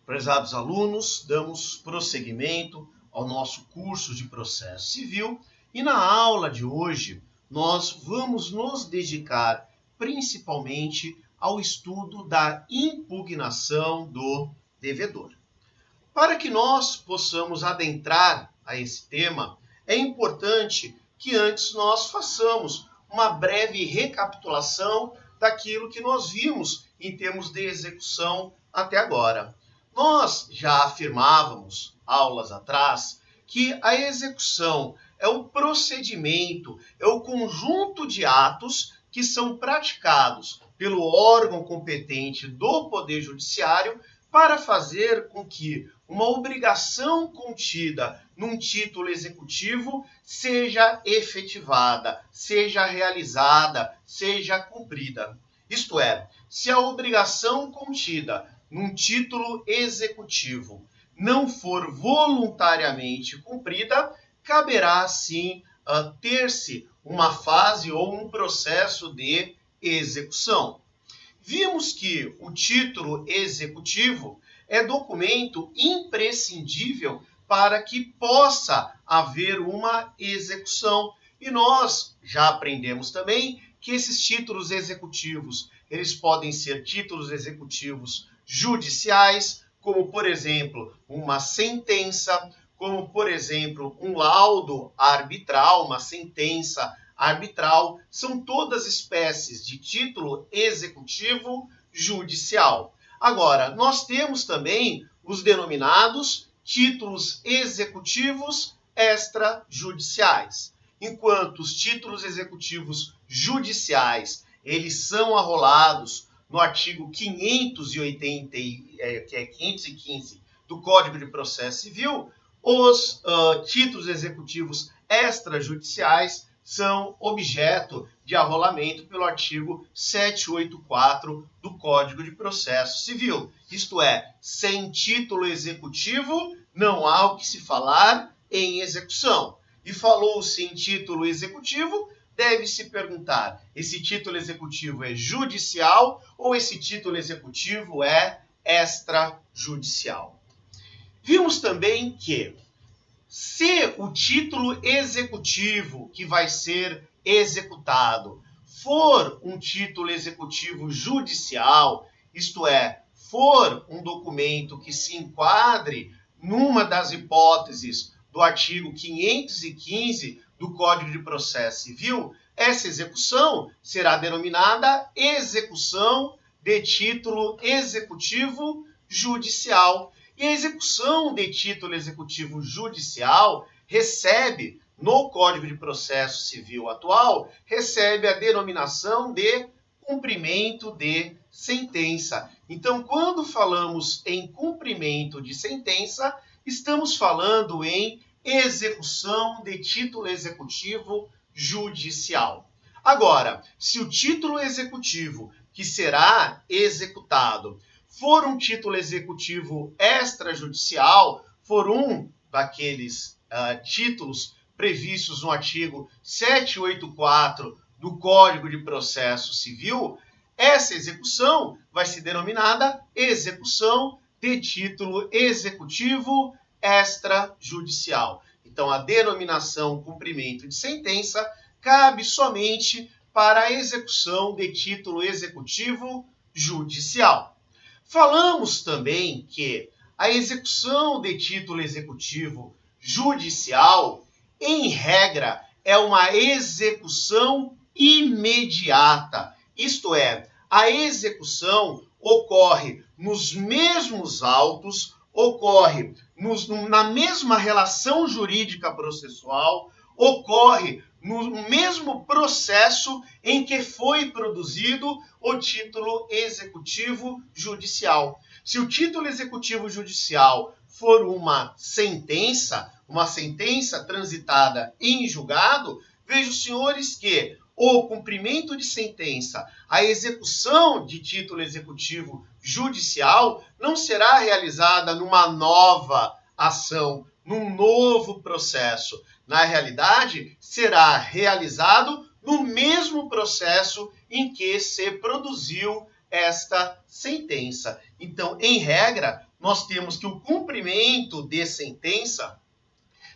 Prezados alunos, damos prosseguimento ao nosso curso de processo civil e na aula de hoje nós vamos nos dedicar principalmente ao estudo da impugnação do devedor. Para que nós possamos adentrar a esse tema, é importante que antes nós façamos uma breve recapitulação daquilo que nós vimos em termos de execução até agora. Nós já afirmávamos, aulas atrás, que a execução é o procedimento, é o conjunto de atos que são praticados pelo órgão competente do Poder Judiciário para fazer com que uma obrigação contida num título executivo seja efetivada, seja realizada, seja cumprida. Isto é, se a obrigação contida num título executivo não for voluntariamente cumprida, caberá sim ter-se uma fase ou um processo de execução. Vimos que o título executivo é documento imprescindível para que possa haver uma execução. E nós já aprendemos também que esses títulos executivos, eles podem ser títulos executivos judiciais, como, por exemplo, uma sentença, como, por exemplo, um laudo arbitral, uma sentença arbitral, são todas espécies de título executivo judicial. Agora, nós temos também os denominados títulos executivos extrajudiciais. Enquanto os títulos executivos judiciais, eles são arrolados no artigo 515 do Código de Processo Civil, os títulos executivos extrajudiciais são objeto de arrolamento pelo artigo 784 do Código de Processo Civil. Isto é, sem título executivo, não há o que se falar em execução. E falou-se em título executivo, deve-se perguntar, esse título executivo é judicial ou esse título executivo é extrajudicial? Vimos também que, se o título executivo que vai ser executado for um título executivo judicial, isto é, for um documento que se enquadre numa das hipóteses do artigo 515 do Código de Processo Civil, essa execução será denominada execução de título executivo judicial. E a execução de título executivo judicial recebe, no Código de Processo Civil atual, recebe a denominação de cumprimento de sentença. Então, quando falamos em cumprimento de sentença, estamos falando em execução de título executivo judicial. Agora, se o título executivo que será executado for um título executivo extrajudicial, for um daqueles títulos previstos no artigo 784 do Código de Processo Civil, essa execução vai ser denominada execução de título executivo extrajudicial. Então, a denominação cumprimento de sentença cabe somente para a execução de título executivo judicial. Falamos também que a execução de título executivo judicial, em regra, é uma execução imediata. Isto é, a execução ocorre nos mesmos autos, ocorre na mesma relação jurídica processual, ocorre no mesmo processo em que foi produzido o título executivo judicial. Se o título executivo judicial for uma sentença transitada em julgado, vejo, senhores, que o cumprimento de sentença, a execução de título executivo judicial não será realizada numa nova ação, num novo processo. Na realidade, será realizado no mesmo processo em que se produziu esta sentença. Então, em regra, nós temos que o cumprimento de sentença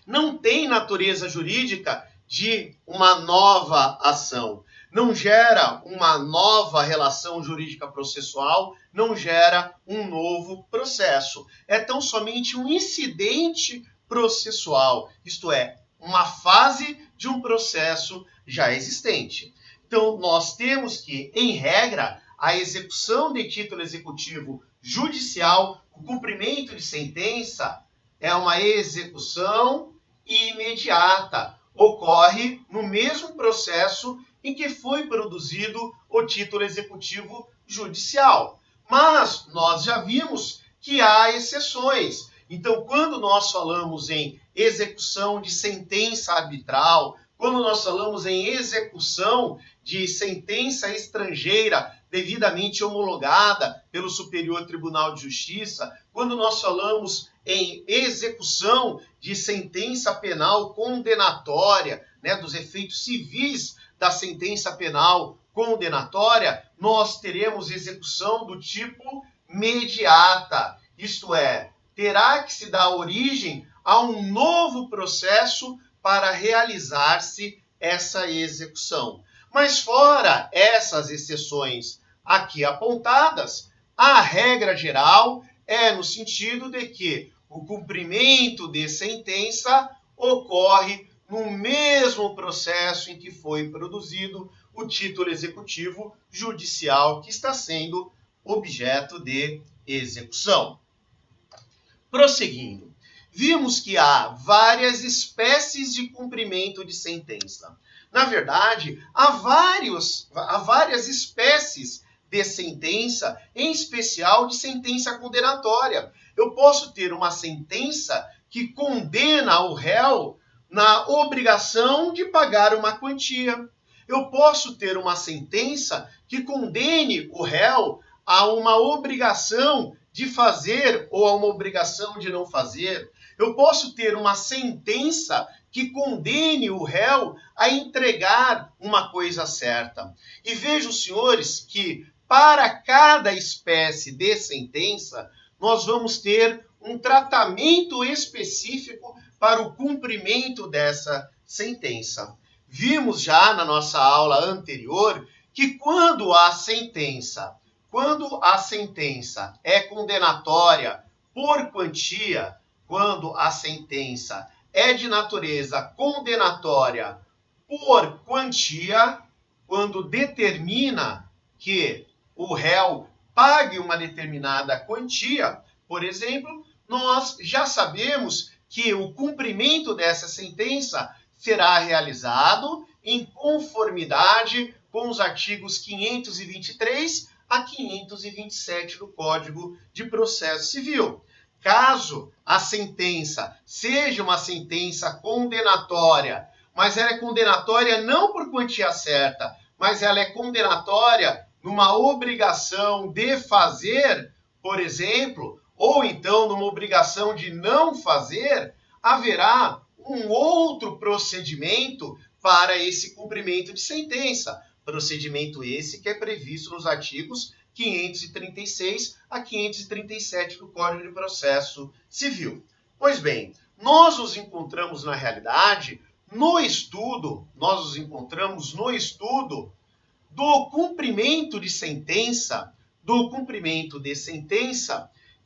não tem natureza jurídica de uma nova ação, não gera uma nova relação jurídica processual, não gera um novo processo. É tão somente um incidente processual, isto é, uma fase de um processo já existente. Então, nós temos que, em regra, a execução de título executivo judicial, o cumprimento de sentença, é uma execução imediata. Ocorre no mesmo processo em que foi produzido o título executivo judicial. Mas nós já vimos que há exceções. Então, quando nós falamos em execução de sentença arbitral, quando nós falamos em execução de sentença estrangeira devidamente homologada pelo Superior Tribunal de Justiça, quando nós falamos em execução de sentença penal condenatória, dos efeitos civis da sentença penal condenatória, nós teremos execução do tipo mediata, isto é, terá que se dar origem a um novo processo para realizar-se essa execução. Mas fora essas exceções aqui apontadas, a regra geral é no sentido de que o cumprimento de sentença ocorre no mesmo processo em que foi produzido o título executivo judicial que está sendo objeto de execução. Prosseguindo, vimos que há várias espécies de cumprimento de sentença. Na verdade, há várias espécies de sentença, em especial de sentença condenatória. Eu posso ter uma sentença que condena o réu na obrigação de pagar uma quantia. Eu posso ter uma sentença que condene o réu a uma obrigação de fazer ou a uma obrigação de não fazer. Eu posso ter uma sentença que condene o réu a entregar uma coisa certa. E vejam, senhores, que para cada espécie de sentença, nós vamos ter um tratamento específico para o cumprimento dessa sentença. Vimos já na nossa aula anterior que quando a sentença é condenatória por quantia, quando a sentença é de natureza condenatória por quantia, quando determina que o réu pague uma determinada quantia, por exemplo, nós já sabemos que o cumprimento dessa sentença será realizado em conformidade com os artigos 523 a 527 do Código de Processo Civil. Caso a sentença seja uma sentença condenatória, mas ela é condenatória não por quantia certa, mas ela é condenatória numa obrigação de fazer, por exemplo, ou então numa obrigação de não fazer, haverá um outro procedimento para esse cumprimento de sentença. Procedimento esse que é previsto nos artigos 536 a 537 do Código de Processo Civil. Pois bem, nós nos encontramos na realidade nós nos encontramos no estudo do cumprimento de sentença,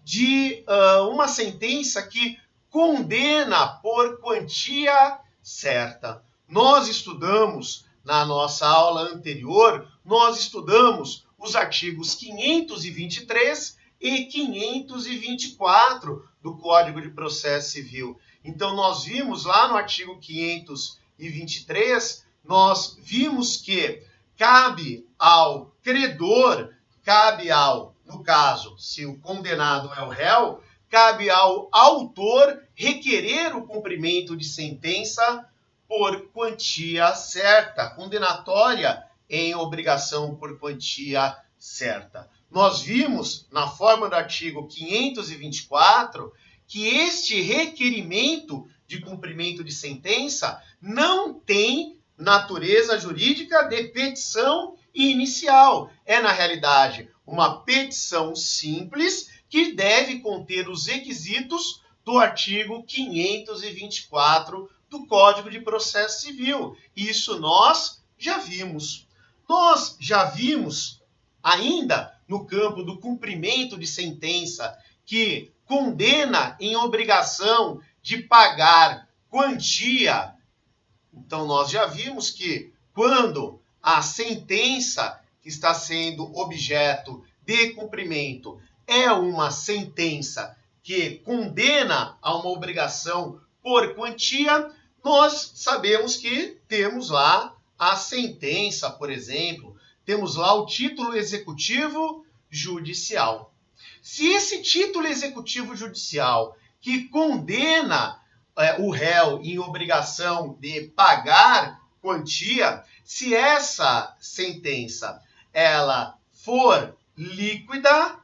de uma sentença que condena por quantia certa. Nós estudamos, na nossa aula anterior, os artigos 523 e 524 do Código de Processo Civil. Então, nós vimos lá no artigo 523, nós vimos que cabe ao credor, no caso, se o condenado é o réu, cabe ao autor requerer o cumprimento de sentença por quantia certa, condenatória em obrigação por quantia certa. Nós vimos, na forma do artigo 524, que este requerimento de cumprimento de sentença não tem natureza jurídica de petição inicial. É, na realidade, uma petição simples que deve conter os requisitos do artigo 524 do Código de Processo Civil. Isso nós já vimos. Nós já vimos ainda no campo do cumprimento de sentença que condena em obrigação de pagar quantia. Então, nós já vimos que quando a sentença que está sendo objeto de cumprimento é uma sentença que condena a uma obrigação por quantia, nós sabemos que temos lá a sentença, por exemplo, temos lá o título executivo judicial. Se esse título executivo judicial que condena o réu em obrigação de pagar quantia, se essa sentença ela for líquida,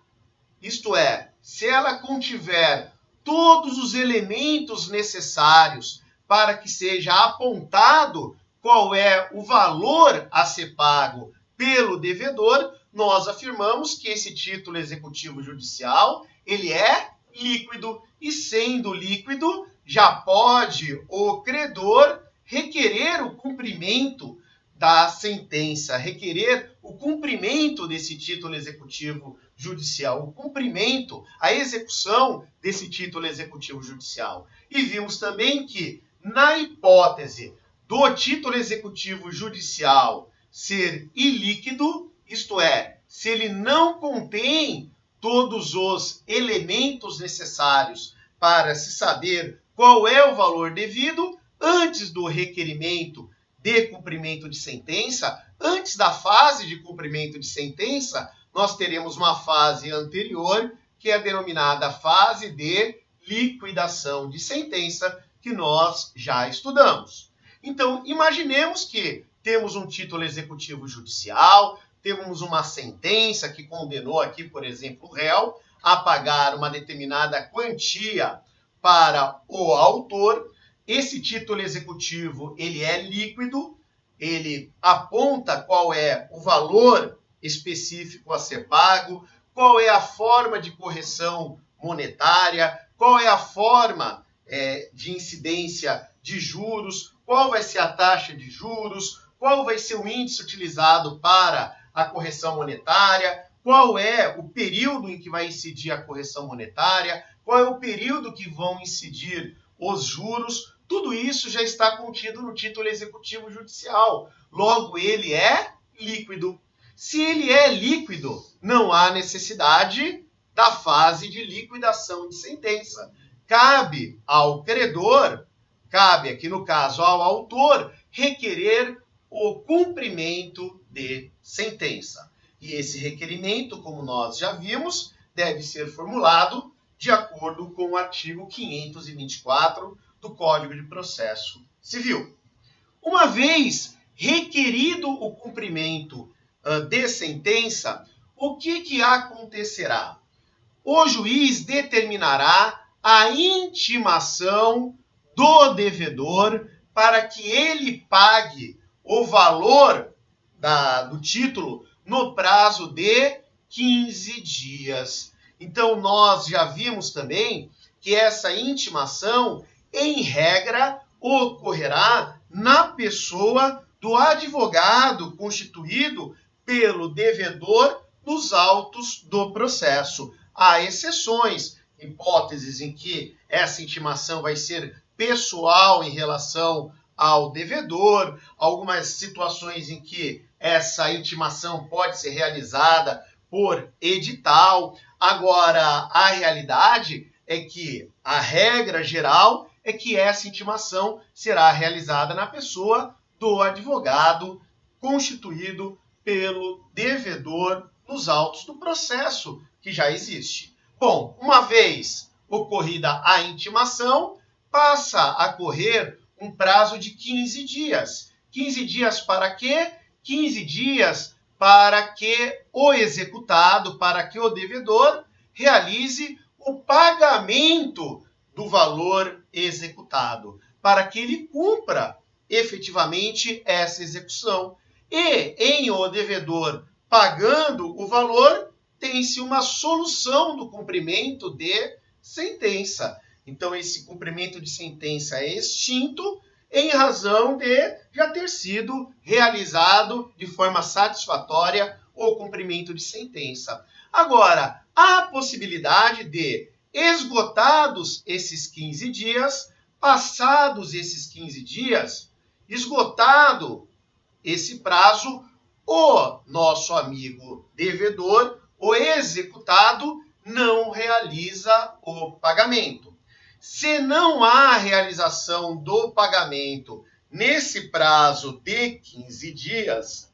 isto é, se ela contiver todos os elementos necessários para que seja apontado qual é o valor a ser pago pelo devedor, nós afirmamos que esse título executivo judicial ele é líquido, e sendo líquido, já pode o credor requerer o cumprimento da sentença, requerer o cumprimento desse título executivo judicial, o cumprimento, a execução desse título executivo judicial. E vimos também que, na hipótese do título executivo judicial ser ilíquido, isto é, se ele não contém todos os elementos necessários para se saber qual é o valor devido, antes do requerimento de cumprimento de sentença, antes da fase de cumprimento de sentença, nós teremos uma fase anterior, que é denominada fase de liquidação de sentença, que nós já estudamos. Então, imaginemos que temos um título executivo judicial, temos uma sentença que condenou aqui, por exemplo, o réu a pagar uma determinada quantia para o autor. Esse título executivo ele é líquido, ele aponta qual é o valor específico a ser pago, qual é a forma de correção monetária, qual é a forma de incidência de juros, qual vai ser a taxa de juros, qual vai ser o índice utilizado para a correção monetária, qual é o período em que vai incidir a correção monetária, qual é o período que vão incidir os juros. Tudo isso já está contido no título executivo judicial. Logo, ele é líquido. Se ele é líquido, não há necessidade da fase de liquidação de sentença. Cabe ao credor, cabe aqui no caso ao autor, requerer o cumprimento de sentença. E esse requerimento, como nós já vimos, deve ser formulado de acordo com o artigo 524 do Código de Processo Civil. Uma vez requerido o cumprimento de sentença, o que acontecerá? O juiz determinará a intimação do devedor para que ele pague o valor do título no prazo de 15 dias. Então, nós já vimos também que essa intimação, em regra, ocorrerá na pessoa do advogado constituído pelo devedor nos autos do processo. Há exceções, hipóteses em que essa intimação vai ser pessoal em relação ao devedor, algumas situações em que essa intimação pode ser realizada por edital. Agora, a realidade é que a regra geral é que essa intimação será realizada na pessoa do advogado constituído pelo devedor nos autos do processo que já existe. Bom, uma vez ocorrida a intimação, passa a correr um prazo de 15 dias. 15 dias para quê? 15 dias para que o executado, para que o devedor realize o pagamento do valor executado, para que ele cumpra efetivamente essa execução. E em o devedor pagando o valor, tem-se uma solução do cumprimento de sentença. Então, esse cumprimento de sentença é extinto em razão de já ter sido realizado de forma satisfatória o cumprimento de sentença. Agora, há a possibilidade de, esgotados esses 15 dias, passados esses 15 dias, esgotado esse prazo, o nosso amigo devedor, o executado, não realiza o pagamento. Se não há realização do pagamento nesse prazo de 15 dias,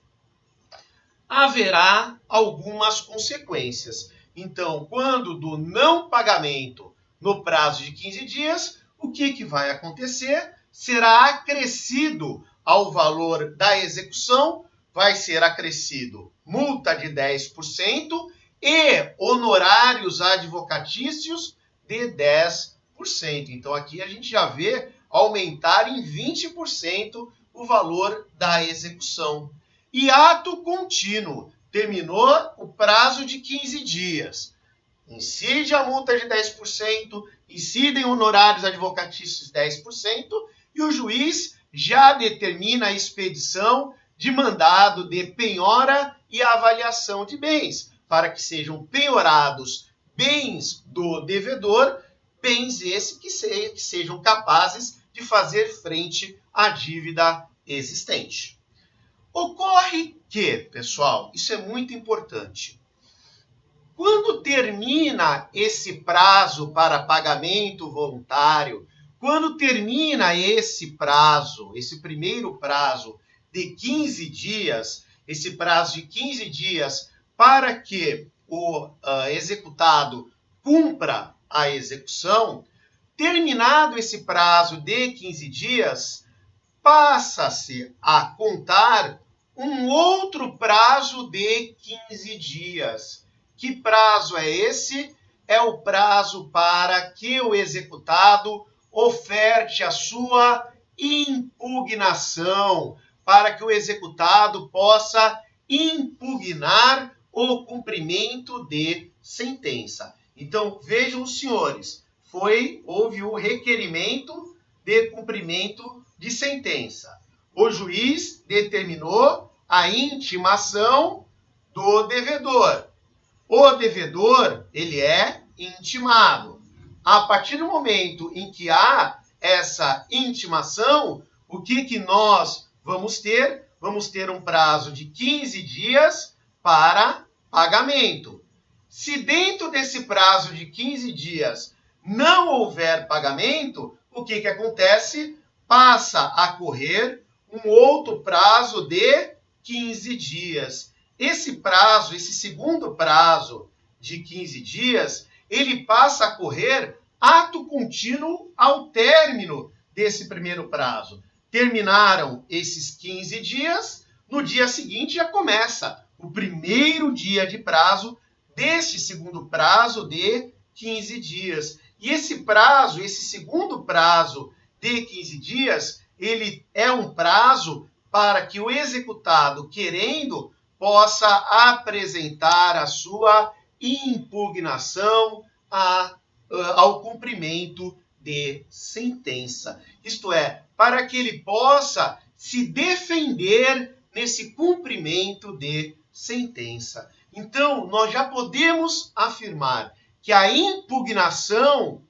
haverá algumas consequências. Então, quando do não pagamento no prazo de 15 dias, o que vai acontecer? Será acrescido ao valor da execução, vai ser acrescido multa de 10% e honorários advocatícios de 10%. Então, aqui a gente já vê aumentar em 20% o valor da execução. E ato contínuo, terminou o prazo de 15 dias. Incide a multa de 10%, incidem honorários advocatícios 10%, e o juiz já determina a expedição de mandado de penhora e avaliação de bens, para que sejam penhorados bens do devedor, bens esses que sejam capazes de fazer frente à dívida existente. Ocorre que, pessoal, isso é muito importante. Quando termina esse prazo para pagamento voluntário, quando termina esse prazo, esse primeiro prazo de 15 dias, esse prazo de 15 dias para que o executado cumpra a execução, terminado esse prazo de 15 dias, passa-se a contar um outro prazo de 15 dias. Que prazo é esse? É o prazo para que o executado oferte a sua impugnação, para que o executado possa impugnar o cumprimento de sentença. Então, vejam os senhores, houve o requerimento de cumprimento de sentença. O juiz determinou a intimação do devedor. O devedor, ele é intimado. A partir do momento em que há essa intimação, o que nós vamos ter? Vamos ter um prazo de 15 dias para pagamento. Se dentro desse prazo de 15 dias não houver pagamento, o que acontece? Passa a correr um outro prazo de 15 dias. Esse prazo, esse segundo prazo de 15 dias, ele passa a correr ato contínuo ao término desse primeiro prazo. Terminaram esses 15 dias, no dia seguinte já começa o primeiro dia de prazo deste segundo prazo de 15 dias. E esse prazo, esse segundo prazo de 15 dias, ele é um prazo para que o executado, querendo, possa apresentar a sua impugnação ao cumprimento de sentença. Isto é, para que ele possa se defender nesse cumprimento de sentença. Então, nós já podemos afirmar que a impugnação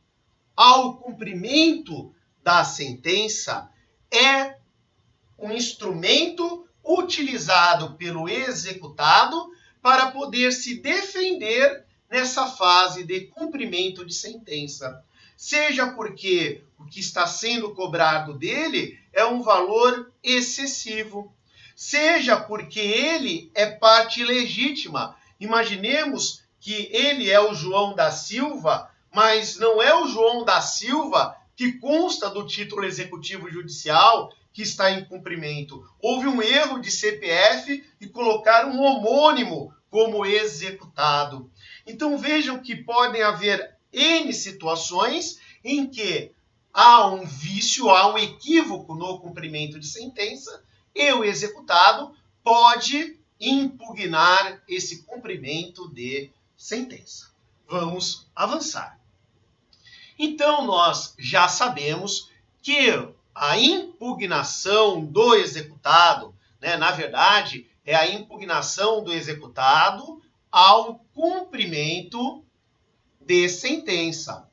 ao cumprimento da sentença é um instrumento utilizado pelo executado para poder se defender nessa fase de cumprimento de sentença. Seja porque o que está sendo cobrado dele é um valor excessivo, seja porque ele é parte legítima. Imaginemos que ele é o João da Silva, mas não é o João da Silva que consta do título executivo judicial que está em cumprimento. Houve um erro de CPF e colocaram um homônimo como executado. Então vejam que podem haver N situações em que há um vício, há um equívoco no cumprimento de sentença e o executado pode impugnar esse cumprimento de sentença. Vamos avançar. Então, nós já sabemos que a impugnação do executado, na verdade, é a impugnação do executado ao cumprimento de sentença.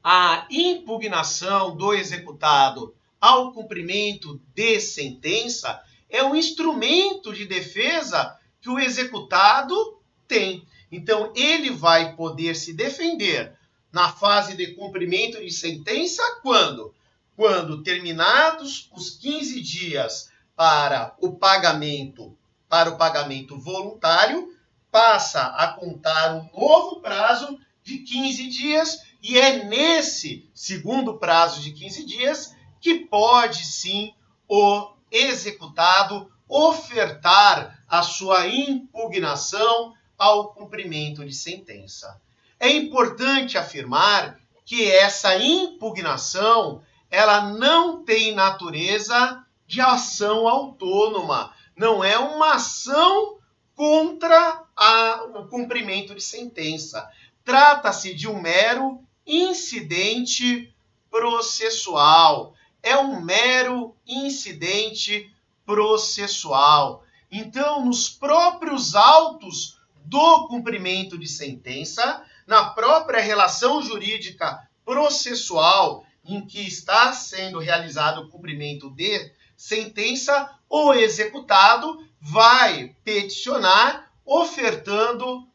A impugnação do executado ao cumprimento de sentença é um instrumento de defesa que o executado tem. Então, ele vai poder se defender na fase de cumprimento de sentença quando? Quando terminados os 15 dias para o pagamento voluntário, passa a contar um novo prazo de 15 dias e é nesse segundo prazo de 15 dias que pode sim o executado ofertar a sua impugnação ao cumprimento de sentença. É importante afirmar que essa impugnação ela não tem natureza de ação autônoma, não é uma ação contra o cumprimento de sentença. Trata-se de um mero incidente processual. É um mero incidente processual. Então, nos próprios autos do cumprimento de sentença, na própria relação jurídica processual em que está sendo realizado o cumprimento de sentença, o executado vai peticionar ofertando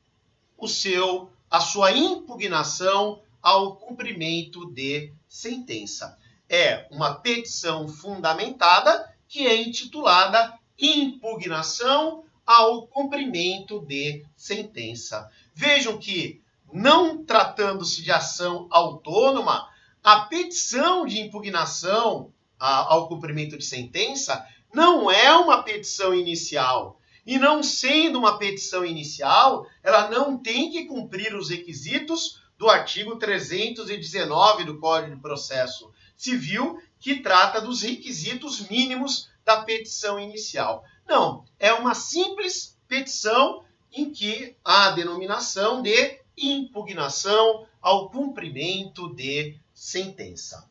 a sua impugnação ao cumprimento de sentença. É uma petição fundamentada que é intitulada impugnação ao cumprimento de sentença. Vejam que, não tratando-se de ação autônoma, a petição de impugnação ao cumprimento de sentença não é uma petição inicial. E não sendo uma petição inicial, ela não tem que cumprir os requisitos do artigo 319 do Código de Processo Civil, que trata dos requisitos mínimos da petição inicial. Não, é uma simples petição em que há a denominação de impugnação ao cumprimento de sentença.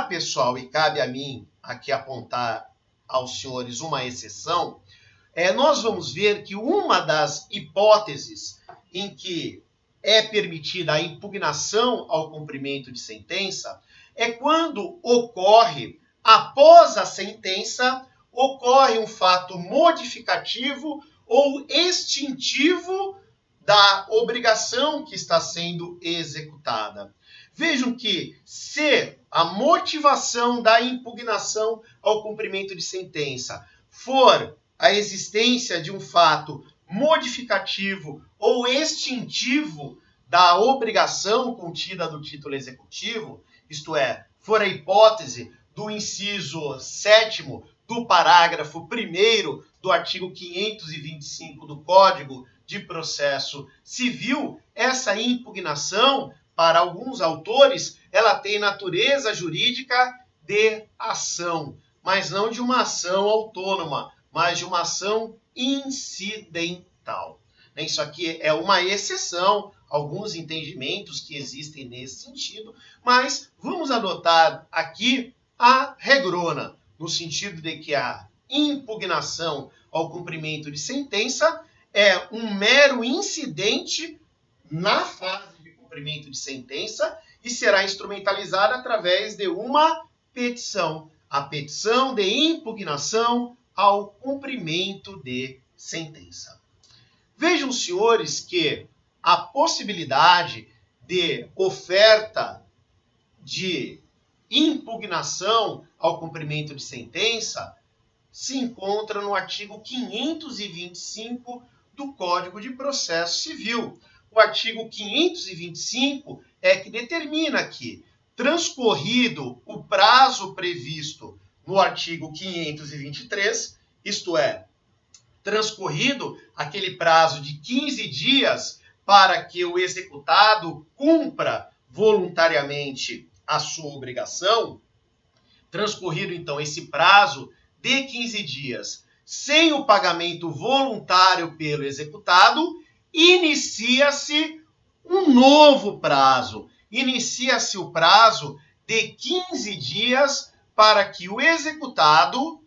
Pessoal, e cabe a mim aqui apontar aos senhores uma exceção, nós vamos ver que uma das hipóteses em que é permitida a impugnação ao cumprimento de sentença é quando ocorre, após a sentença, ocorre um fato modificativo ou extintivo da obrigação que está sendo executada. Vejam que, se a motivação da impugnação ao cumprimento de sentença for a existência de um fato modificativo ou extintivo da obrigação contida no título executivo, isto é, for a hipótese do inciso 7º do parágrafo 1º do artigo 525 do Código de Processo Civil, essa impugnação, para alguns autores, ela tem natureza jurídica de ação, mas não de uma ação autônoma, mas de uma ação incidental. Isso aqui é uma exceção, alguns entendimentos que existem nesse sentido, mas vamos adotar aqui a regrona, no sentido de que a impugnação ao cumprimento de sentença é um mero incidente na fase de cumprimento de sentença e será instrumentalizada através de uma petição, a petição de impugnação ao cumprimento de sentença. Vejam, senhores, que a possibilidade de oferta de impugnação ao cumprimento de sentença se encontra no artigo 525 do Código de Processo Civil. O artigo 525 é que determina que, transcorrido o prazo previsto no artigo 523, isto é, transcorrido aquele prazo de 15 dias para que o executado cumpra voluntariamente a sua obrigação, transcorrido então esse prazo de 15 dias sem o pagamento voluntário pelo executado, inicia-se um novo prazo. Inicia-se o prazo de 15 dias para que o executado,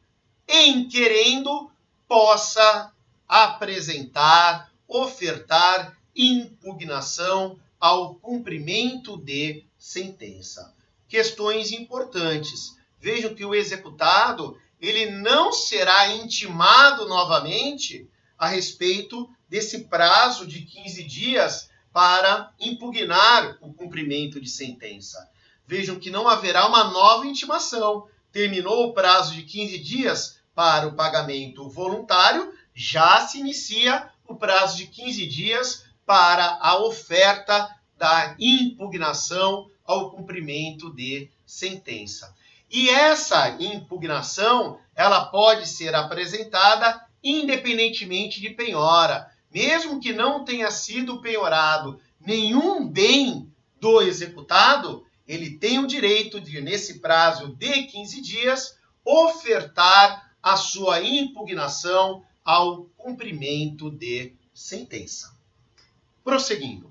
em querendo, possa apresentar, ofertar impugnação ao cumprimento de sentença. Questões importantes. Vejam que o executado ele não será intimado novamente a respeito desse prazo de 15 dias para impugnar o cumprimento de sentença. Vejam que não haverá uma nova intimação. Terminou o prazo de 15 dias para o pagamento voluntário, já se inicia o prazo de 15 dias para a oferta da impugnação ao cumprimento de sentença. E essa impugnação, ela pode ser apresentada independentemente de penhora, mesmo que não tenha sido penhorado nenhum bem do executado, ele tem o direito de, nesse prazo de 15 dias, ofertar a sua impugnação ao cumprimento de sentença. Prosseguindo.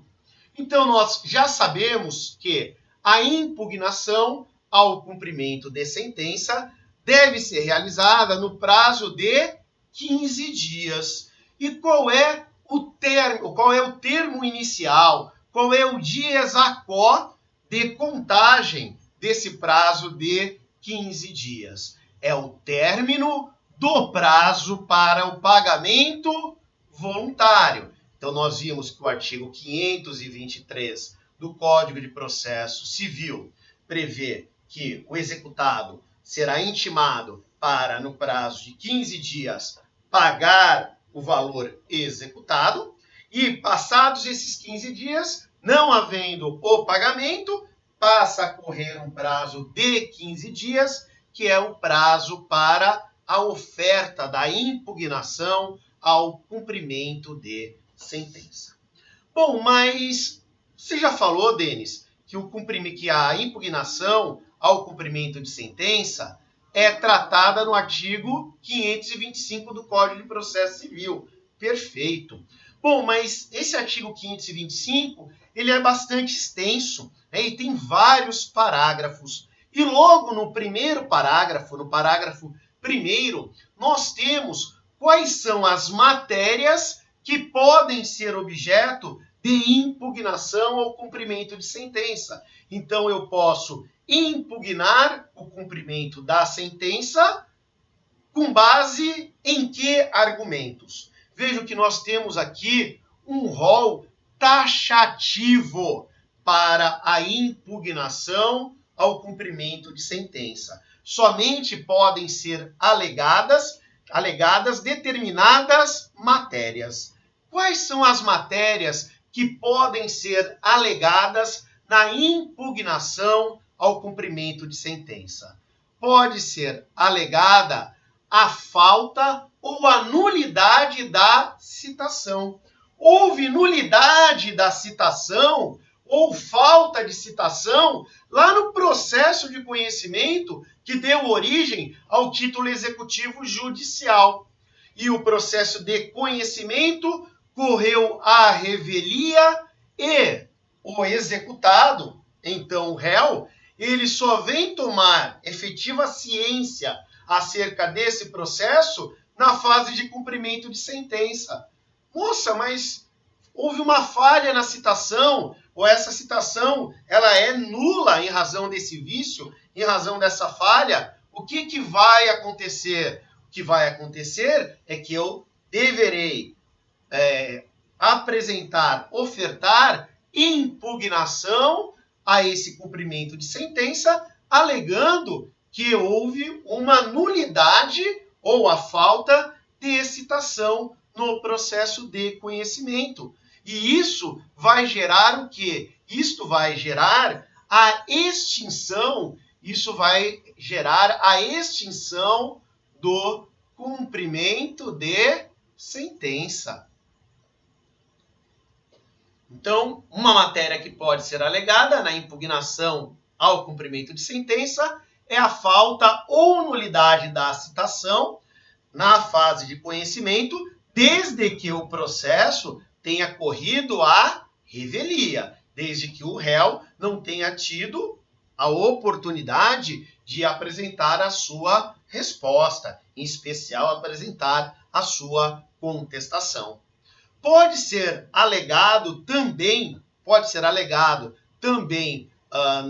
Então, nós já sabemos que a impugnação ao cumprimento de sentença deve ser realizada no prazo de 15 dias. E qual é o termo inicial? Qual é o dies a quo de contagem desse prazo de 15 dias? É o término do prazo para o pagamento voluntário. Então, nós vimos que o artigo 523 do Código de Processo Civil prevê que o executado será intimado para, no prazo de 15 dias, pagar o valor executado e, passados esses 15 dias, não havendo o pagamento, passa a correr um prazo de 15 dias, que é o prazo para a oferta da impugnação ao cumprimento de sentença. Bom, mas você já falou, Denis, que a impugnação ao cumprimento de sentença é tratada no artigo 525 do Código de Processo Civil. Perfeito. Bom, mas esse artigo 525, ele é bastante extenso, né? E tem vários parágrafos. E logo no primeiro parágrafo, no parágrafo 1º, nós temos quais são as matérias que podem ser objeto de impugnação ao cumprimento de sentença. Então, eu posso impugnar o cumprimento da sentença com base em que argumentos? Vejam que nós temos aqui um rol taxativo para a impugnação ao cumprimento de sentença. Somente podem ser alegadas determinadas matérias. Quais são as matérias que podem ser alegadas na impugnação ao cumprimento de sentença? Pode ser alegada a falta ou a nulidade da citação. Houve nulidade da citação ou falta de citação lá no processo de conhecimento que deu origem ao título executivo judicial. E o processo de conhecimento correu à revelia e o executado, então o réu, ele só vem tomar efetiva ciência acerca desse processo na fase de cumprimento de sentença. Moça, mas houve uma falha na citação, ou essa citação ela é nula em razão desse vício, em razão dessa falha, o que vai acontecer? O que vai acontecer é que eu deverei apresentar, ofertar impugnação a esse cumprimento de sentença, alegando que houve uma nulidade ou a falta de citação no processo de conhecimento. E isso vai gerar o quê? Isto vai gerar a extinção, do cumprimento de sentença. Então, uma matéria que pode ser alegada na impugnação ao cumprimento de sentença é a falta ou nulidade da citação na fase de conhecimento, desde que o processo tenha corrido a revelia, desde que o réu não tenha tido a oportunidade de apresentar a sua resposta, em especial apresentar a sua contestação. Pode ser alegado também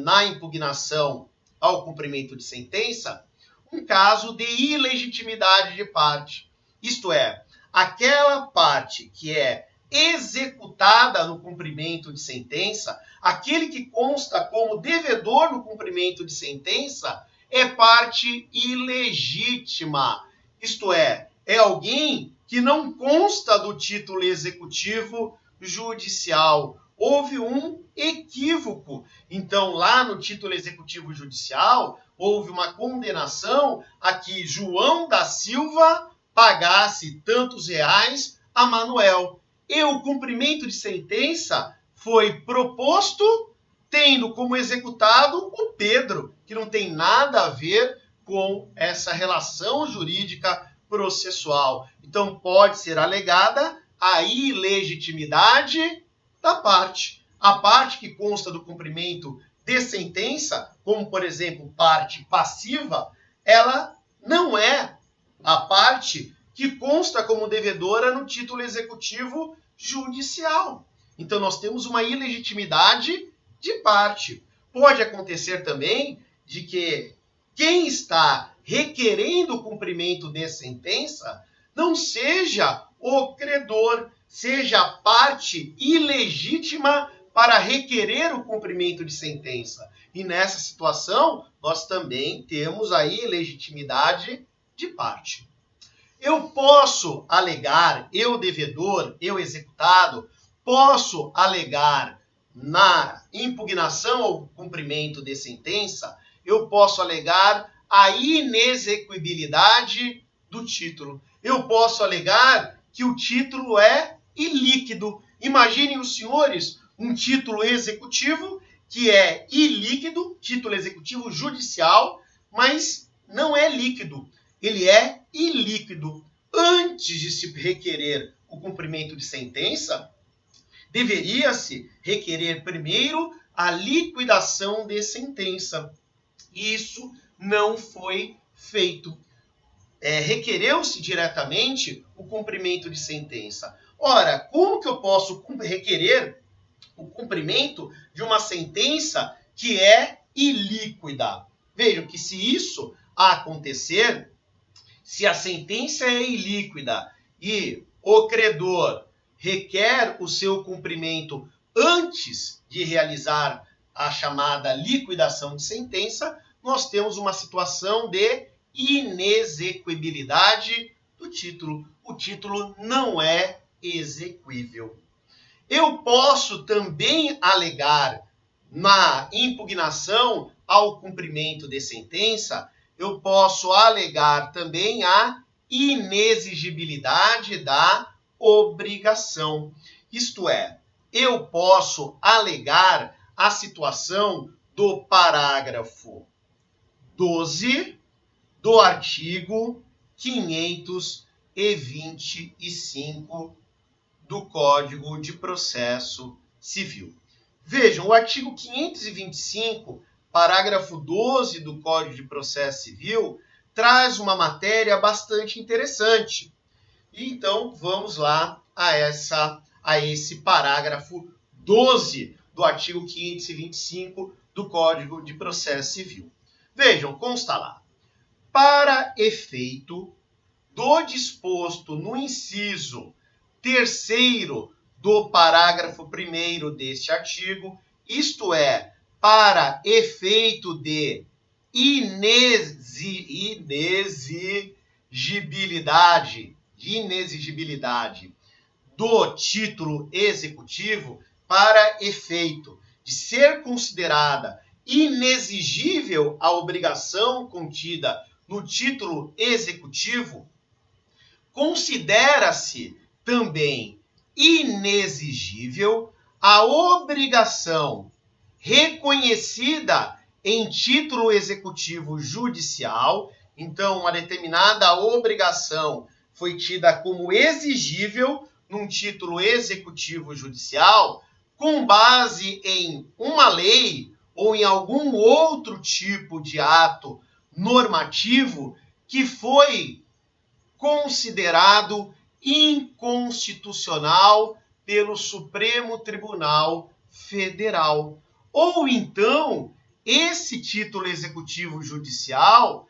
na impugnação ao cumprimento de sentença um caso de ilegitimidade de parte. Isto é, aquela parte que é executada no cumprimento de sentença, aquele que consta como devedor no cumprimento de sentença, é parte ilegítima. Isto é alguém que não consta do título executivo judicial. Houve um equívoco. Então, lá no título executivo judicial, houve uma condenação a que João da Silva pagasse tantos reais a Manuel. E o cumprimento de sentença foi proposto tendo como executado o Pedro, que não tem nada a ver com essa relação jurídica processual. Então, pode ser alegada a ilegitimidade da parte. A parte que consta do cumprimento de sentença, como, por exemplo, parte passiva, ela não é a parte que consta como devedora no título executivo judicial. Então, nós temos uma ilegitimidade de parte. Pode acontecer também de que quem está requerendo o cumprimento de sentença não seja o credor, seja a parte ilegítima para requerer o cumprimento de sentença. E nessa situação, nós também temos a ilegitimidade de parte. Eu posso alegar, eu devedor, eu executado, posso alegar na impugnação ao cumprimento de sentença, eu posso alegar a inexequibilidade do título. Eu posso alegar que o título é ilíquido. Imaginem os senhores um título executivo que é ilíquido, título executivo judicial, mas não é líquido. Ele é ilíquido. Antes de se requerer o cumprimento de sentença, deveria-se requerer primeiro a liquidação de sentença. Isso não foi feito. Requereu-se diretamente o cumprimento de sentença. Ora, como que eu posso requerer o cumprimento de uma sentença que é ilíquida? Vejam que se isso acontecer, se a sentença é ilíquida e o credor requer o seu cumprimento antes de realizar a chamada liquidação de sentença, nós temos uma situação de inexequibilidade do título. O título não é exequível. Eu posso também alegar na impugnação ao cumprimento de sentença, eu posso alegar também a inexigibilidade da obrigação. Isto é, eu posso alegar a situação do parágrafo 12 do artigo 525 do Código de Processo Civil. Vejam, o artigo 525, parágrafo 12 do Código de Processo Civil, traz uma matéria bastante interessante. Então, vamos lá a esse parágrafo 12 do artigo 525 do Código de Processo Civil. Vejam, consta lá. Para efeito do disposto no inciso 3º do parágrafo 1º deste artigo, isto é, para efeito de inexigibilidade do título executivo, para efeito de ser considerada inexigível a obrigação contida no título executivo, considera-se também inexigível a obrigação reconhecida em título executivo judicial. Então, uma determinada obrigação foi tida como exigível num título executivo judicial com base em uma lei ou em algum outro tipo de ato normativo que foi considerado inconstitucional pelo Supremo Tribunal Federal. Ou então, esse título executivo judicial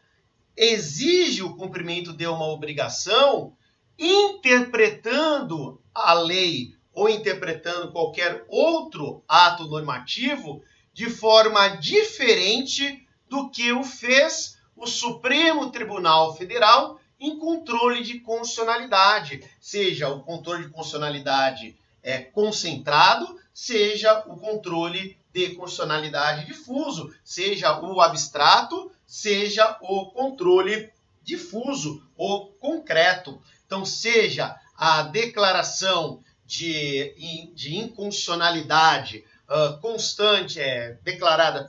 exige o cumprimento de uma obrigação interpretando a lei ou interpretando qualquer outro ato normativo de forma diferente do que o fez o Supremo Tribunal Federal em controle de constitucionalidade, seja o controle de constitucionalidade concentrado, seja o controle de constitucionalidade difuso, seja o abstrato, seja o controle difuso ou concreto. Então, seja a declaração de inconstitucionalidade declarada,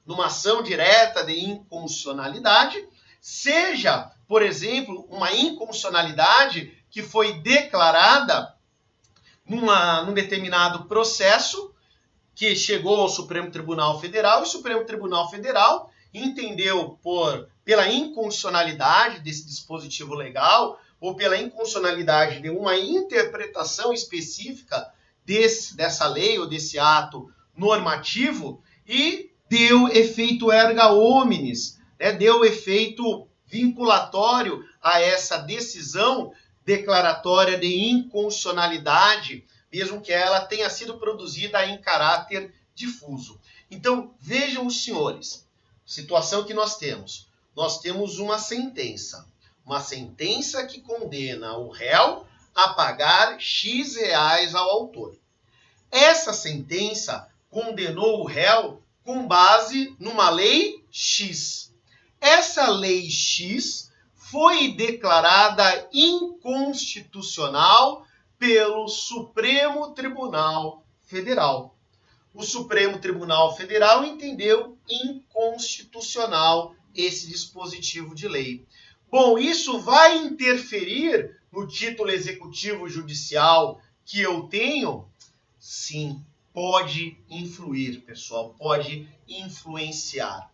numa ação direta de inconstitucionalidade, seja, por exemplo, uma inconstitucionalidade que foi declarada num determinado processo que chegou ao Supremo Tribunal Federal, e o Supremo Tribunal Federal entendeu pela inconstitucionalidade desse dispositivo legal ou pela inconstitucionalidade de uma interpretação específica dessa lei ou desse ato normativo e deu efeito erga omnes, deu efeito vinculatório a essa decisão declaratória de inconstitucionalidade, mesmo que ela tenha sido produzida em caráter difuso. Então, vejam os senhores, situação que nós temos. Nós temos uma sentença que condena o réu a pagar X reais ao autor. Essa sentença condenou o réu com base numa lei X. Essa lei X foi declarada inconstitucional pelo Supremo Tribunal Federal. O Supremo Tribunal Federal entendeu inconstitucional esse dispositivo de lei. Bom, isso vai interferir no título executivo judicial que eu tenho? Sim, pode influir, pessoal, pode influenciar.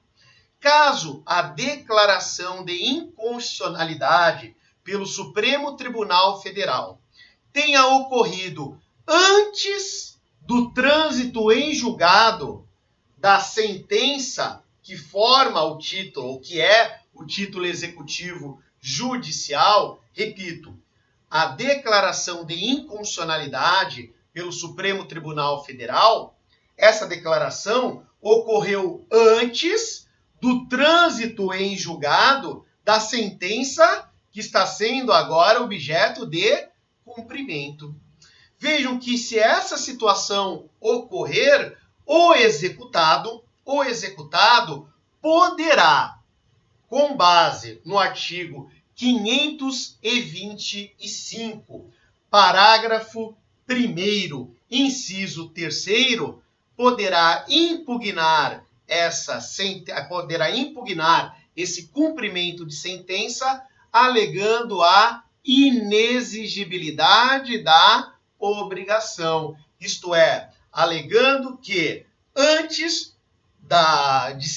Caso a declaração de inconstitucionalidade pelo Supremo Tribunal Federal tenha ocorrido antes do trânsito em julgado da sentença que forma o título, ou que é o título executivo judicial, repito, a declaração de inconstitucionalidade pelo Supremo Tribunal Federal, essa declaração ocorreu antes do trânsito em julgado da sentença que está sendo agora objeto de cumprimento. Vejam que se essa situação ocorrer, o executado poderá, com base no artigo 525, parágrafo 1º, inciso 3º, poderá impugnar esse cumprimento de sentença, alegando a inexigibilidade da obrigação. Isto é, alegando que antes de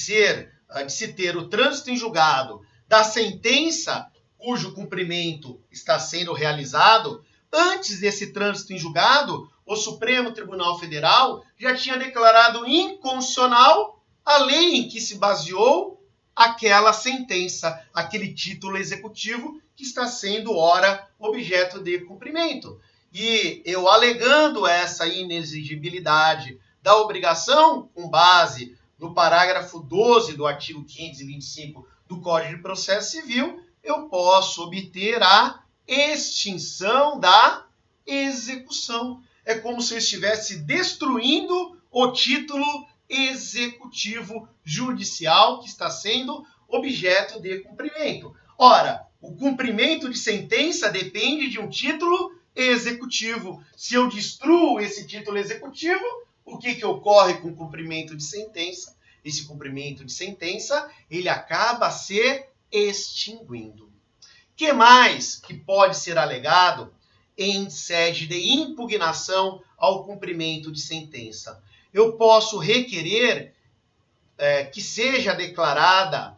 se ter o trânsito em julgado da sentença cujo cumprimento está sendo realizado, antes desse trânsito em julgado, o Supremo Tribunal Federal já tinha declarado inconstitucional a lei em que se baseou aquela sentença, aquele título executivo que está sendo, ora, objeto de cumprimento. E eu alegando essa inexigibilidade da obrigação, com base no parágrafo 12 do artigo 525 do Código de Processo Civil, eu posso obter a extinção da execução. É como se eu estivesse destruindo o título executivo judicial que está sendo objeto de cumprimento. Ora, o cumprimento de sentença depende de um título executivo. Se eu destruo esse título executivo, o que ocorre com o cumprimento de sentença? Esse cumprimento de sentença, ele acaba se extinguindo. O que mais que pode ser alegado em sede de impugnação ao cumprimento de sentença. Eu posso requerer que seja declarada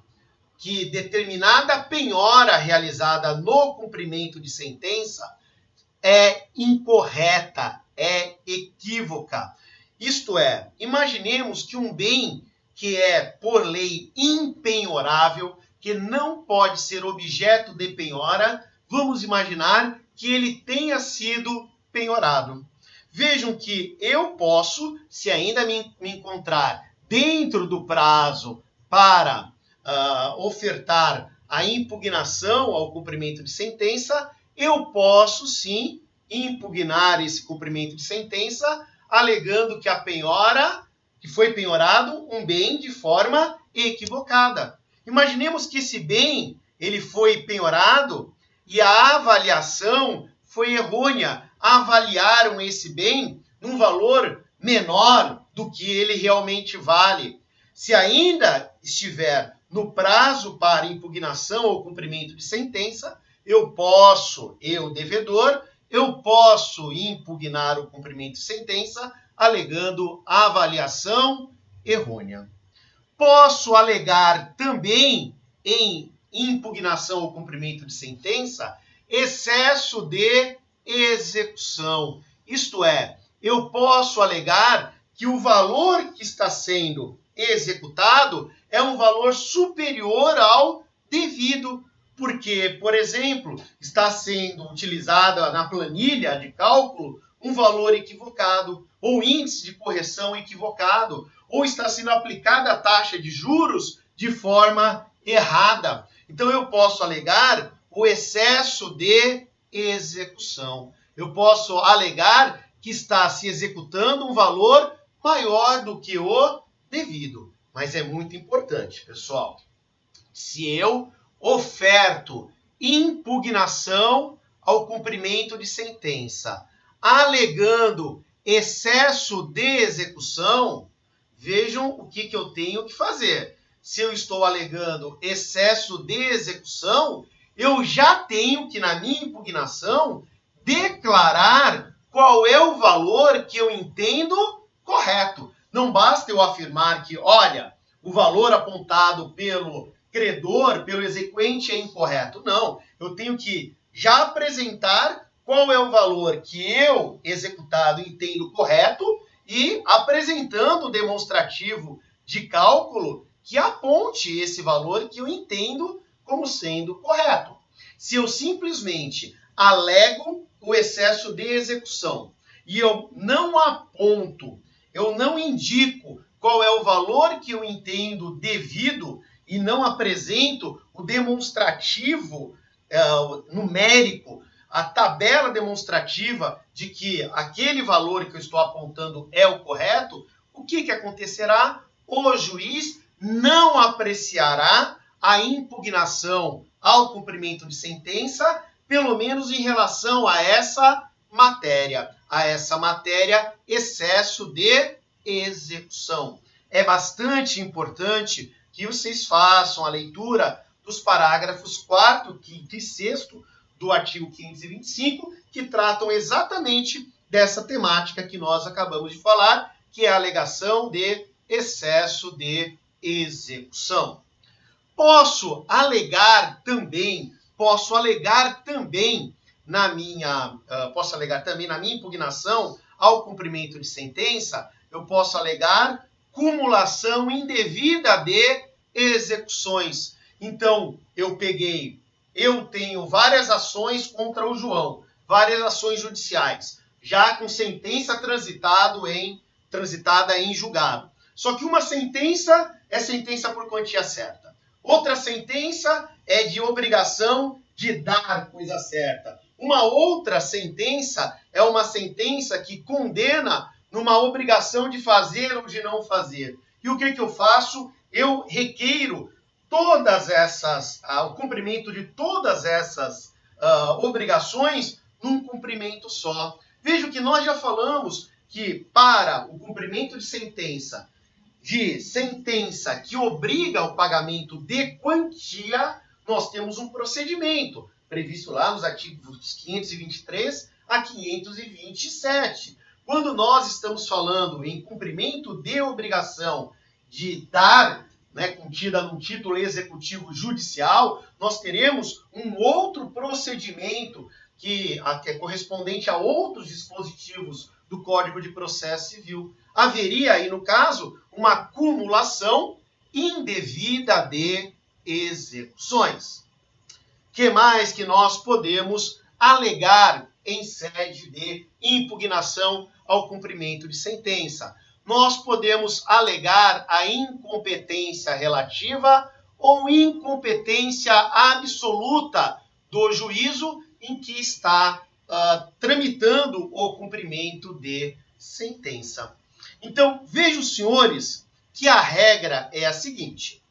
que determinada penhora realizada no cumprimento de sentença é incorreta, é equívoca. Isto é, imaginemos que um bem que é, por lei, impenhorável, que não pode ser objeto de penhora, vamos imaginar que ele tenha sido penhorado. Vejam que eu posso, se ainda me encontrar dentro do prazo para ofertar a impugnação ao cumprimento de sentença, eu posso sim impugnar esse cumprimento de sentença, alegando que a penhora, que foi penhorado um bem de forma equivocada. Imaginemos que esse bem ele foi penhorado e a avaliação foi errônea. Avaliaram esse bem num valor menor do que ele realmente vale. Se ainda estiver no prazo para impugnação ou cumprimento de sentença, eu, devedor, eu posso impugnar o cumprimento de sentença alegando avaliação errônea. Posso alegar também em impugnação ou cumprimento de sentença excesso de execução. Isto é, eu posso alegar que o valor que está sendo executado é um valor superior ao devido, porque, por exemplo, está sendo utilizada na planilha de cálculo um valor equivocado, ou índice de correção equivocado, ou está sendo aplicada a taxa de juros de forma errada. Então, eu posso alegar o excesso de execução. Eu posso alegar que está se executando um valor maior do que o devido. Mas é muito importante, pessoal. Se eu oferto impugnação ao cumprimento de sentença, alegando excesso de execução, vejam o que eu tenho que fazer. Se eu estou alegando excesso de execução, eu já tenho que, na minha impugnação, declarar qual é o valor que eu entendo correto. Não basta eu afirmar que, olha, o valor apontado pelo credor, pelo exequente é incorreto. Não, eu tenho que já apresentar qual é o valor que eu, executado, entendo correto e apresentando o demonstrativo de cálculo que aponte esse valor que eu entendo como sendo correto. Se eu simplesmente alego o excesso de execução e eu não aponto, eu não indico qual é o valor que eu entendo devido e não apresento o demonstrativo numérico, a tabela demonstrativa de que aquele valor que eu estou apontando é o correto, o que acontecerá? O juiz não apreciará a impugnação ao cumprimento de sentença, pelo menos em relação a essa matéria, excesso de execução. É bastante importante que vocês façam a leitura dos parágrafos 4º, 5º e 6º do artigo 525, que tratam exatamente dessa temática que nós acabamos de falar, que é a alegação de excesso de execução. Posso alegar também na minha impugnação ao cumprimento de sentença, eu posso alegar cumulação indevida de execuções. Então, eu tenho várias ações contra o João, várias ações judiciais, já com sentença transitada em julgado. Só que uma sentença é sentença por quantia certa. Outra sentença é de obrigação de dar coisa certa. Uma outra sentença é uma sentença que condena numa obrigação de fazer ou de não fazer. E o que eu faço? Eu requeiro o cumprimento de todas essas obrigações num cumprimento só. Veja que nós já falamos que para o cumprimento de sentença que obriga ao pagamento de quantia, nós temos um procedimento previsto lá nos artigos 523 a 527. Quando nós estamos falando em cumprimento de obrigação de dar, contida num título executivo judicial, nós teremos um outro procedimento que é correspondente a outros dispositivos do Código de Processo Civil. Haveria aí, no caso, uma acumulação indevida de execuções. Que mais que nós podemos alegar em sede de impugnação ao cumprimento de sentença? Nós podemos alegar a incompetência relativa ou incompetência absoluta do juízo em que está tramitando o cumprimento de sentença. Então, vejam, senhores, que a regra é a seguinte.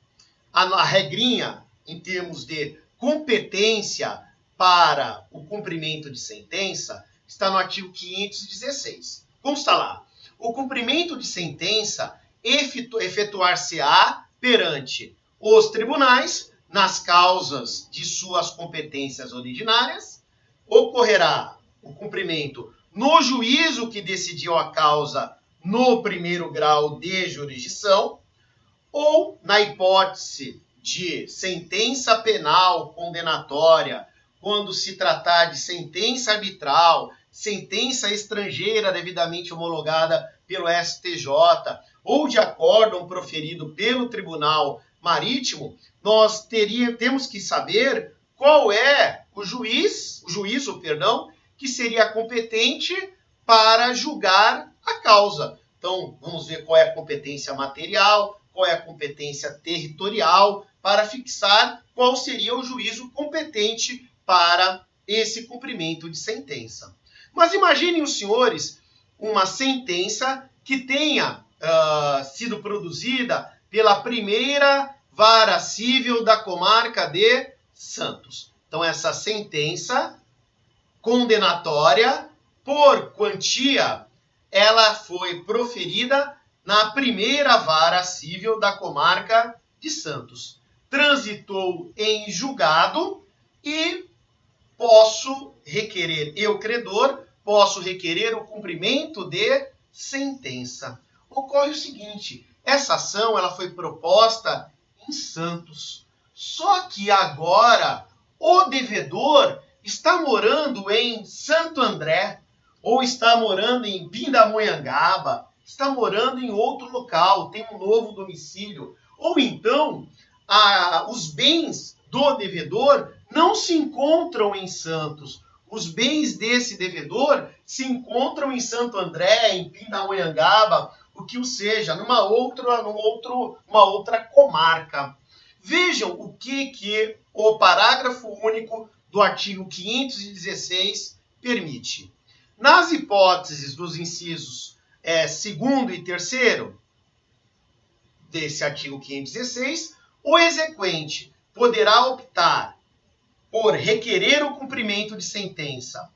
A regrinha, em termos de competência para o cumprimento de sentença, está no artigo 516. Consta lá. O cumprimento de sentença efetuar-se-á perante os tribunais, nas causas de suas competências originárias, ocorrerá o cumprimento no juízo que decidiu a causa no primeiro grau de jurisdição, ou na hipótese de sentença penal condenatória, quando se tratar de sentença arbitral, sentença estrangeira devidamente homologada pelo STJ, ou de acórdão proferido pelo Tribunal Marítimo, nós temos que saber qual é o juízo, que seria competente para julgar a causa. Então, vamos ver qual é a competência material, qual é a competência territorial, para fixar qual seria o juízo competente para esse cumprimento de sentença. Mas imaginem os senhores uma sentença que tenha sido produzida pela primeira vara civil da comarca de Santos. Então, essa sentença condenatória por quantia, ela foi proferida na primeira vara civil da comarca de Santos. Transitou em julgado e posso requerer, eu credor, posso requerer o cumprimento de sentença. Ocorre o seguinte, essa ação ela foi proposta em Santos. Só que agora o devedor está morando em Santo André, ou está morando em Pindamonhangaba, está morando em outro local, tem um novo domicílio. Ou então, os bens do devedor não se encontram em Santos. Os bens desse devedor se encontram em Santo André, em Pindamonhangaba, o que seja, numa outra comarca. Vejam o que o parágrafo único do artigo 516 permite. Nas hipóteses dos incisos 2º e 3º desse artigo 516, o exequente poderá optar por requerer o cumprimento de sentença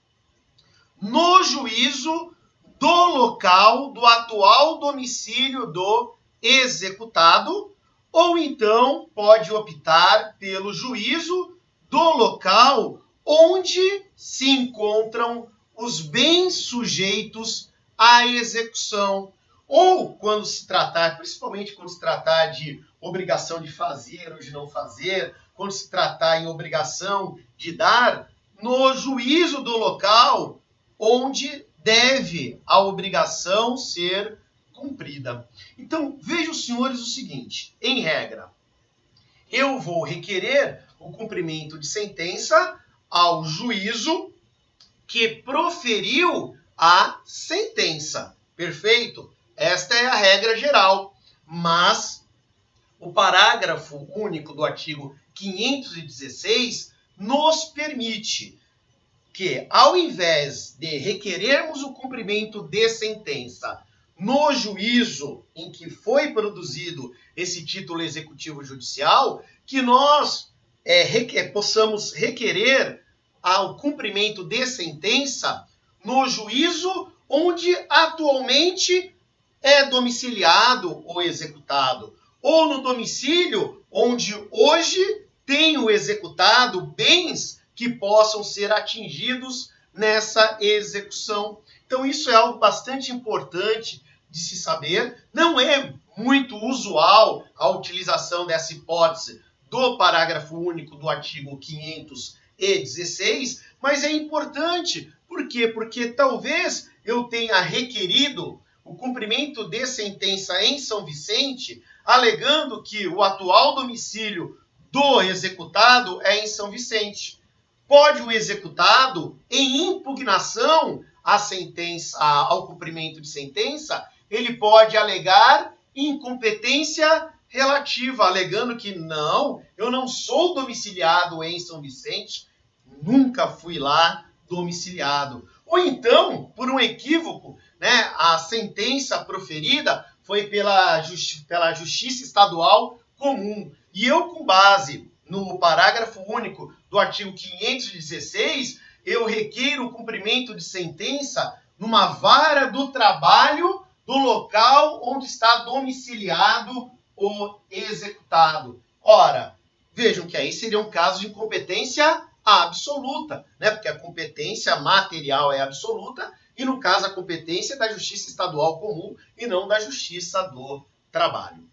no juízo do local do atual domicílio do executado, ou então pode optar pelo juízo do local onde se encontram os bens sujeitos à execução. Ou quando se tratar, principalmente quando se tratar de obrigação de fazer ou de não fazer, quando se tratar em obrigação de dar, no juízo do local onde deve a obrigação ser cumprida. Então, vejam, senhores, o seguinte, em regra, eu vou requerer o cumprimento de sentença ao juízo que proferiu a sentença. Perfeito? Esta é a regra geral. Mas o parágrafo único do artigo 516 nos permite que, ao invés de requerermos o cumprimento de sentença no juízo em que foi produzido esse título executivo judicial, que nós possamos requerer ao cumprimento de sentença no juízo onde atualmente é domiciliado o executado, ou no domicílio onde hoje tem o executado bens que possam ser atingidos nessa execução. Então, isso é algo bastante importante de se saber. Não é muito usual a utilização dessa hipótese do parágrafo único do artigo 516, mas é importante. Por quê? Porque talvez eu tenha requerido o cumprimento de sentença em São Vicente, alegando que o atual domicílio do executado é em São Vicente. Pode o executado, em impugnação à sentença, ao cumprimento de sentença, ele pode alegar incompetência relativa, alegando que não, eu não sou domiciliado em São Vicente, nunca fui lá domiciliado. Ou então, por um equívoco, né, a sentença proferida foi pela Justiça Estadual Comum. E eu, com base no parágrafo único do artigo 516, eu requeiro o cumprimento de sentença numa vara do trabalho do local onde está domiciliado o executado. Ora, vejam que aí seria um caso de incompetência absoluta, né? Porque a competência material é absoluta e, no caso, a competência é da Justiça Estadual Comum e não da Justiça do Trabalho.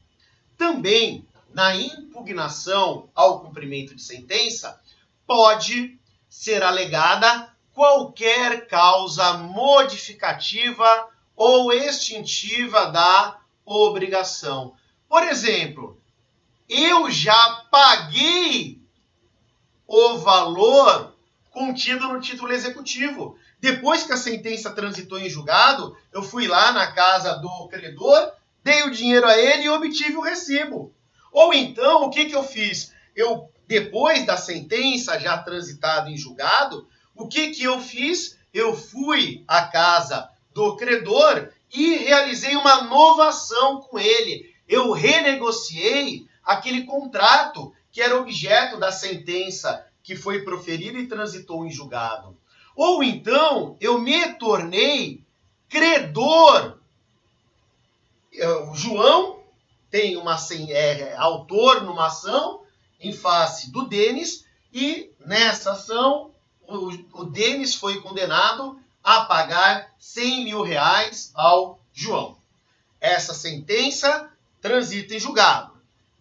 Também, na impugnação ao cumprimento de sentença, pode ser alegada qualquer causa modificativa ou extintiva da obrigação. Por exemplo, eu já paguei o valor contido no título executivo. Depois que a sentença transitou em julgado, eu fui lá na casa do credor, dei o dinheiro a ele e obtive o recibo. Ou então, o que eu fiz? Depois da sentença já transitada em julgado, o que eu fiz? Eu fui à casa do credor e realizei uma novação com ele. Eu renegociei aquele contrato que era objeto da sentença que foi proferida e transitou em julgado. Ou então, eu me tornei credor. O João tem autor numa ação em face do Denis e nessa ação o Denis foi condenado a pagar 100 mil reais ao João. Essa sentença transita em julgado.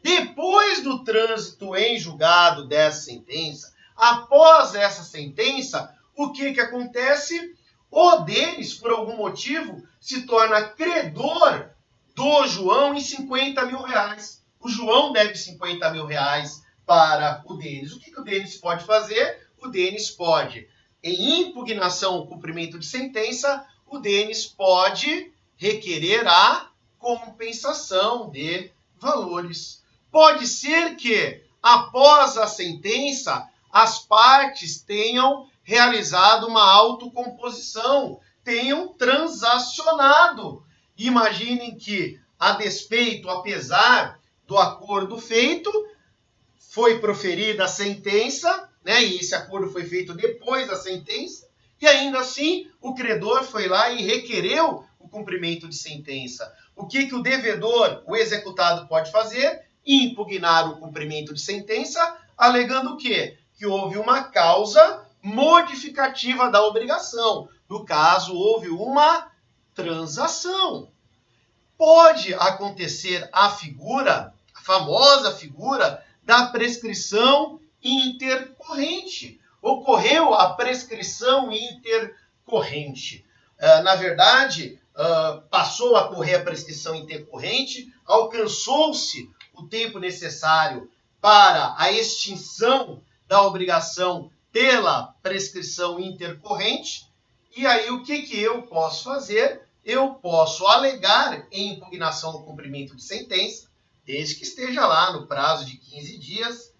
Depois do trânsito em julgado dessa sentença, após essa sentença, o que acontece? O Denis, por algum motivo, se torna credor do João em 50 mil reais. O João deve 50 mil reais para o Denis. O que o Denis pode fazer? O Denis pode, em impugnação ao cumprimento de sentença, o Denis pode requerer a compensação de valores. Pode ser que, após a sentença, as partes tenham realizado uma autocomposição, tenham transacionado. Imaginem que, a despeito, apesar do acordo feito, foi proferida a sentença, né, e esse acordo foi feito depois da sentença, e ainda assim o credor foi lá e requereu o cumprimento de sentença. O que o devedor, o executado, pode fazer? Impugnar o cumprimento de sentença, alegando o quê? Que houve uma causa modificativa da obrigação. No caso, houve uma transação. Pode acontecer a famosa figura da prescrição intercorrente. Ocorreu a prescrição intercorrente. Na verdade, passou a correr a prescrição intercorrente, alcançou-se o tempo necessário para a extinção da obrigação pela prescrição intercorrente. E aí, o que eu posso fazer? Eu posso alegar em impugnação do cumprimento de sentença, desde que esteja lá no prazo de 15 dias,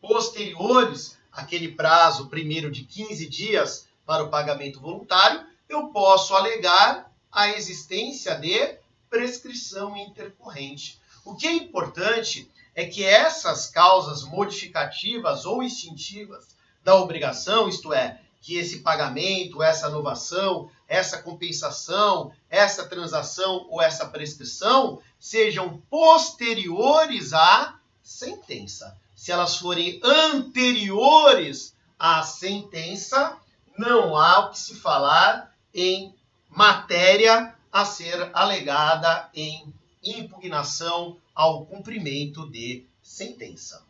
posteriores àquele prazo primeiro de 15 dias para o pagamento voluntário, eu posso alegar a existência de prescrição intercorrente. O que é importante é que essas causas modificativas ou extintivas da obrigação, isto é, que esse pagamento, essa novação, essa compensação, essa transação ou essa prescrição sejam posteriores à sentença. Se elas forem anteriores à sentença, não há o que se falar em matéria a ser alegada em impugnação ao cumprimento de sentença.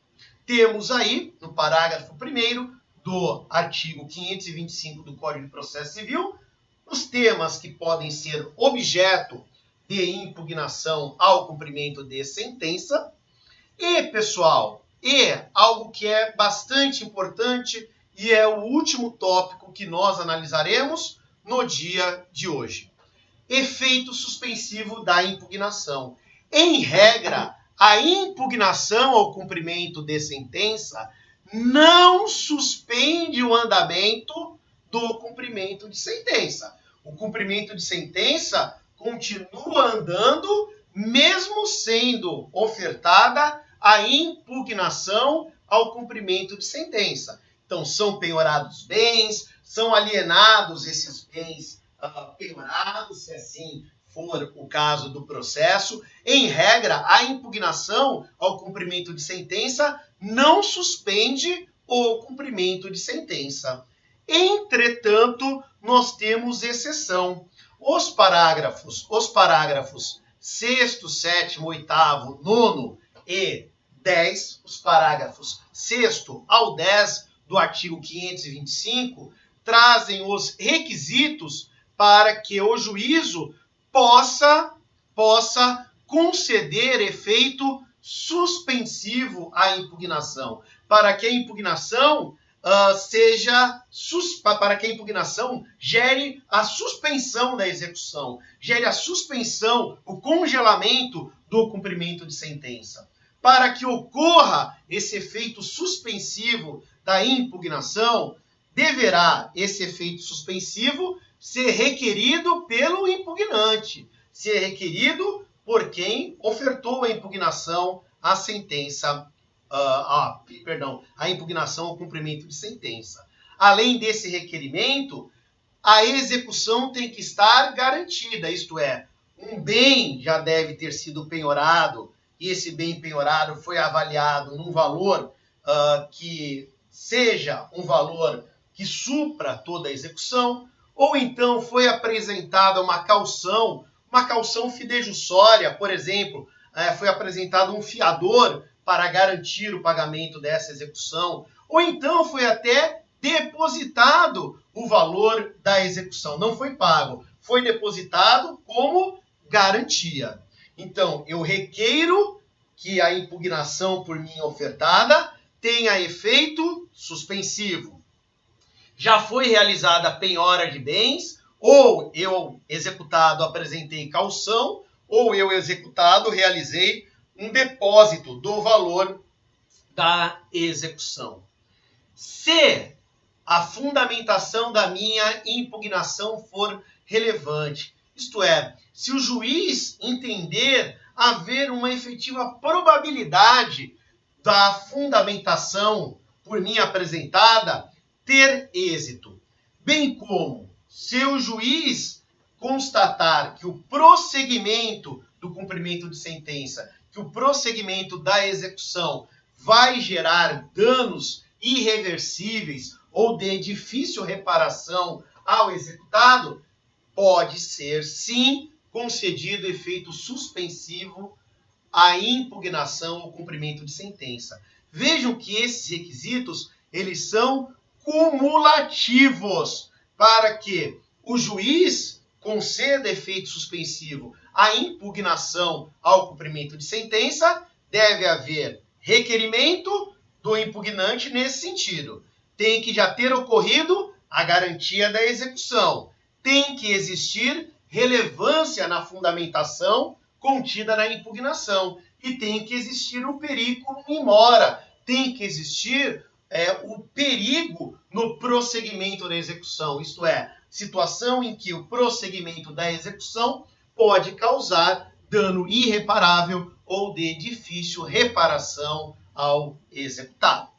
Temos aí, no parágrafo 1º do artigo 525 do Código de Processo Civil, os temas que podem ser objeto de impugnação ao cumprimento de sentença. E, pessoal, algo que é bastante importante e é o último tópico que nós analisaremos no dia de hoje. Efeito suspensivo da impugnação. Em regra, a impugnação ao cumprimento de sentença não suspende o andamento do cumprimento de sentença. O cumprimento de sentença continua andando, mesmo sendo ofertada a impugnação ao cumprimento de sentença. Então, são penhorados bens, são alienados esses bens penhorados, se assim for o caso do processo. Em regra, a impugnação ao cumprimento de sentença não suspende o cumprimento de sentença. Entretanto, nós temos exceção. Os parágrafos 6º, 7º, 8º, 9º e 10, os parágrafos 6º ao 10 do artigo 525, trazem os requisitos para que o juízo possa conceder efeito suspensivo à impugnação, para que a impugnação para que a impugnação gere a suspensão da execução, gere a suspensão, o congelamento do cumprimento de sentença. Para que ocorra esse efeito suspensivo da impugnação, deverá esse efeito suspensivo ser requerido pelo impugnante, ser requerido por quem ofertou a impugnação à sentença, a impugnação ao cumprimento de sentença. Além desse requerimento, a execução tem que estar garantida, isto é, um bem já deve ter sido penhorado, e esse bem penhorado foi avaliado num valor que seja um valor que supra toda a execução, ou então foi apresentada uma caução fidejussória, por exemplo, foi apresentado um fiador para garantir o pagamento dessa execução, ou então foi até depositado o valor da execução, não foi pago, foi depositado como garantia. Então, eu requeiro que a impugnação por mim ofertada tenha efeito suspensivo. Já foi realizada a penhora de bens, ou eu, executado, apresentei caução, ou eu, executado, realizei um depósito do valor da execução. Se a fundamentação da minha impugnação for relevante, isto é, se o juiz entender haver uma efetiva probabilidade da fundamentação por mim apresentada ter êxito, bem como se o juiz constatar que o prosseguimento do cumprimento de sentença, que o prosseguimento da execução vai gerar danos irreversíveis ou de difícil reparação ao executado, pode ser, sim, concedido efeito suspensivo à impugnação ao cumprimento de sentença. Vejam que esses requisitos, eles são cumulativos para que o juiz conceda efeito suspensivo à impugnação ao cumprimento de sentença. Deve haver requerimento do impugnante nesse sentido. Tem que já ter ocorrido a garantia da execução. Tem que existir relevância na fundamentação contida na impugnação. E tem que existir o periculum in mora. Tem que existir o perigo no prosseguimento da execução. Isto é, situação em que o prosseguimento da execução pode causar dano irreparável ou de difícil reparação ao executado.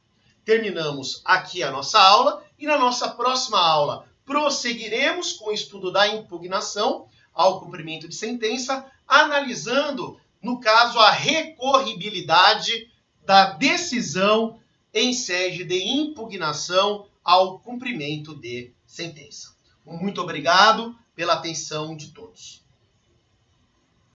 Terminamos aqui a nossa aula e na nossa próxima aula prosseguiremos com o estudo da impugnação ao cumprimento de sentença, analisando, no caso, a recorribilidade da decisão em sede de impugnação ao cumprimento de sentença. Muito obrigado pela atenção de todos.